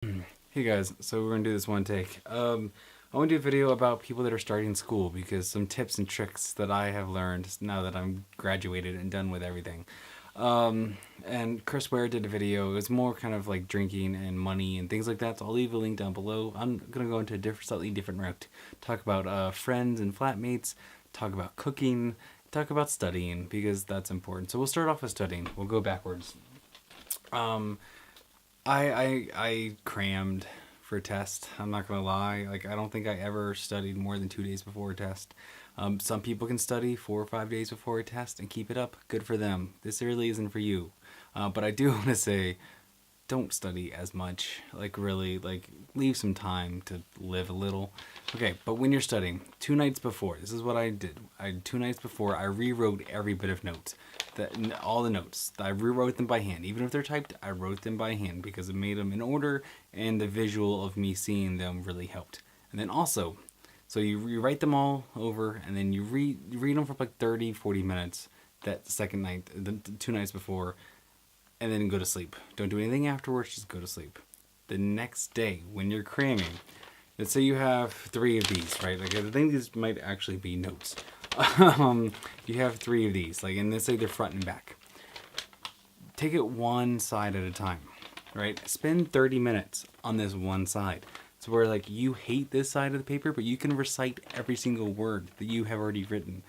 Hey guys, so we're gonna do this one take. I want to do a video about people that are starting school because some tips and tricks that I have learned now that I'm graduated and done with everything. And Chris Ware did a video. It was more kind of like drinking and money and things like that. So I'll leave a link down below. I'm gonna go into a slightly different route. Talk about friends and flatmates. Talk about cooking. Talk about studying because that's important. So we'll start off with studying. We'll go backwards. Um, I crammed for a test. I'm not gonna lie. Like I don't think I ever studied more than 2 days before a test. Some people can study 4 or 5 days before a test and keep it up. Good for them. This really isn't for you. But I do want to say, don't study as much. Like really, like leave some time to live a little. Okay, but when you're studying, 2 nights before, this is what I did. 2 nights before, I rewrote every bit of notes, all the notes. I rewrote them by hand, even if they're typed. I wrote them by hand because it made them in order, and the visual of me seeing them really helped. And then also, so you write them all over, and then you read them for like 30, 40 minutes that second night, the 2 nights before, and then go to sleep. Don't do anything afterwards, just go to sleep. The next day, when you're cramming, let's say you have 3 of these, right? Like I think these might actually be notes. You have 3 of these, like, and let's say they're front and back. Take it one side at a time, right? Spend 30 minutes on this one side. It's where like you hate this side of the paper, but you can recite every single word that you have already written.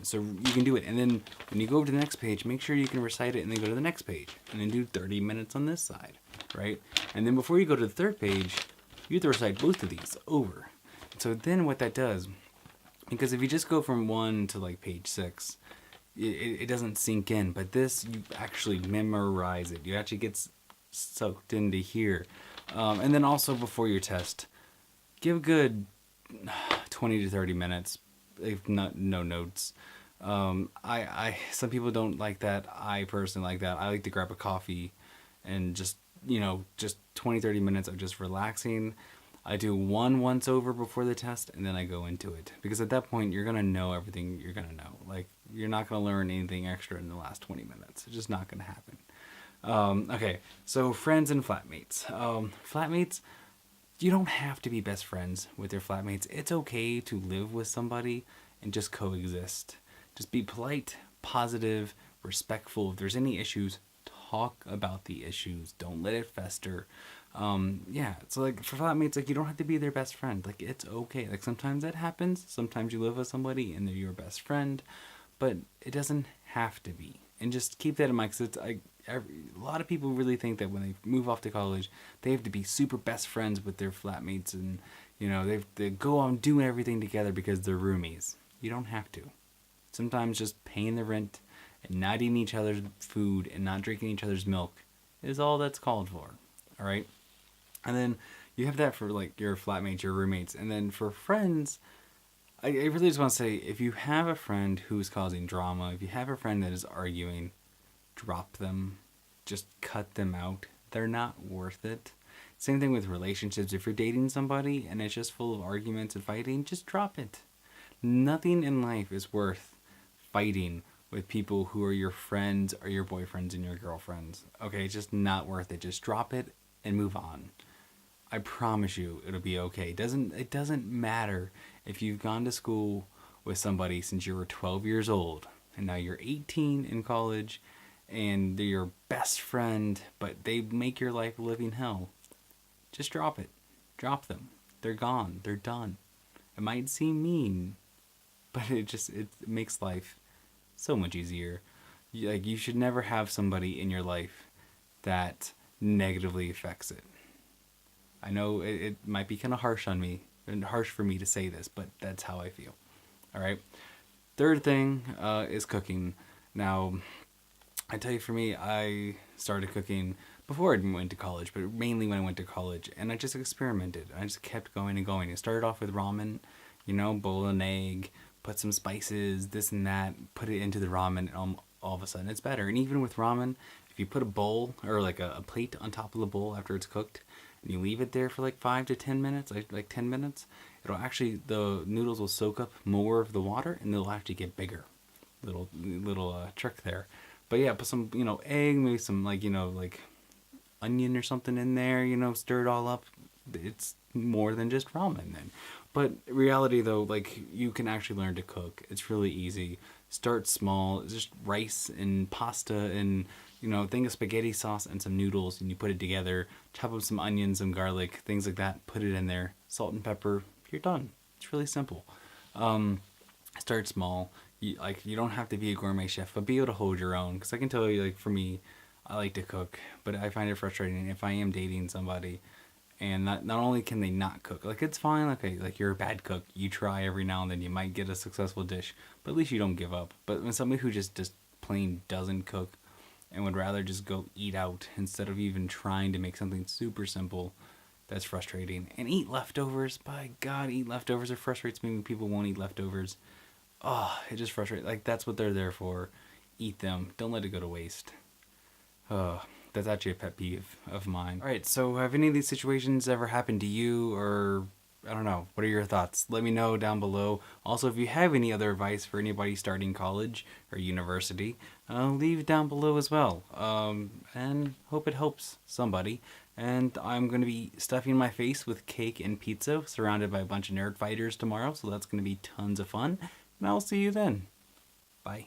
So you can do it, and then when you go over to the next page, make sure you can recite it, and then go to the next page, and then do 30 minutes on this side, right? And then before you go to the third page, you have to recite both of these over. So then what that does, because if you just go from 1 to like page 6, it doesn't sink in. But this, you actually memorize it. You actually get soaked into here. And then also before your test, give a good 20 to 30 minutes, if not no notes. I some people don't like that. I personally like that. I like to grab a coffee and just 20, 30 minutes of just relaxing. I do one once over before the test, and then I go into it, because at that point you're gonna know everything you're gonna know. Like you're not gonna learn anything extra in the last 20 minutes. It's just not gonna happen. Okay, so friends and flatmates. Flatmates, you don't have to be best friends with your flatmates. It's okay to live with somebody and just coexist. Just be polite, positive, respectful. If there's any issues, talk about the issues. Don't let it fester. Yeah, so like for flatmates, like you don't have to be their best friend. Like it's okay. Like sometimes that happens. Sometimes you live with somebody and they're your best friend, but it doesn't have to be. And just keep that in mind, because it's like a lot of people really think that when they move off to college, they have to be super best friends with their flatmates, and they go on doing everything together because they're roomies. You don't have to. Sometimes just paying the rent and not eating each other's food and not drinking each other's milk is all that's called for. All right, and then you have that for like your flatmates, your roommates, and then for friends. I really just want to say, if you have a friend who's causing drama, if you have a friend that is arguing, drop them. Just cut them out. They're not worth it. Same thing with relationships. If you're dating somebody and it's just full of arguments and fighting, just drop it. Nothing in life is worth fighting with people who are your friends or your boyfriends and your girlfriends. Okay, it's just not worth it. Just drop it and move on. I promise you it'll be okay. It doesn't matter if you've gone to school with somebody since you were 12 years old and now you're 18 in college and they're your best friend, but they make your life a living hell. Just drop it. Drop them. They're gone. They're done. It might seem mean, but it makes life so much easier. Like you should never have somebody in your life that negatively affects it. I know it might be kind of harsh on me and harsh for me to say this, but that's how I feel. All right. Third thing is cooking. Now, I tell you, for me, I started cooking before I went to college, but mainly when I went to college, and I just experimented. I just kept going and going. It started off with ramen, boil an egg, put some spices, this and that, put it into the ramen, and all of a sudden it's better. And even with ramen, if you put a bowl or like a plate on top of the bowl after it's cooked, and you leave it there for like 5 to 10 minutes, like 10 minutes, the noodles will soak up more of the water, and they'll actually get bigger. Little trick there. But yeah, put some egg, maybe some like onion or something in there, you know, stir it all up, it's more than just ramen then. But reality though, like, you can actually learn to cook. It's really easy. Start small. It's just rice and pasta and, you know, thing of spaghetti sauce and some noodles, and you put it together. Chop up some onions, some garlic, things like that. Put it in there. Salt and pepper. You're done. It's really simple. Start small. You don't have to be a gourmet chef, but be able to hold your own. Because I can tell you, like, for me, I like to cook, but I find it frustrating if I am dating somebody and not only can they not cook, like, it's fine, okay, like, you're a bad cook, you try every now and then, you might get a successful dish, but at least you don't give up. But when somebody who just plain doesn't cook and would rather just go eat out instead of even trying to make something super simple, that's frustrating. And eat leftovers, by God, eat leftovers. It frustrates me when people won't eat leftovers. Oh, it just frustrates. Like, that's what they're there for. Eat them. Don't let it go to waste. That's actually a pet peeve of mine. Alright, so have any of these situations ever happened to you, or I don't know, what are your thoughts? Let me know down below. Also, if you have any other advice for anybody starting college or university, leave it down below as well. And hope it helps somebody. And I'm going to be stuffing my face with cake and pizza, surrounded by a bunch of nerd fighters tomorrow, so that's going to be tons of fun. And I'll see you then. Bye.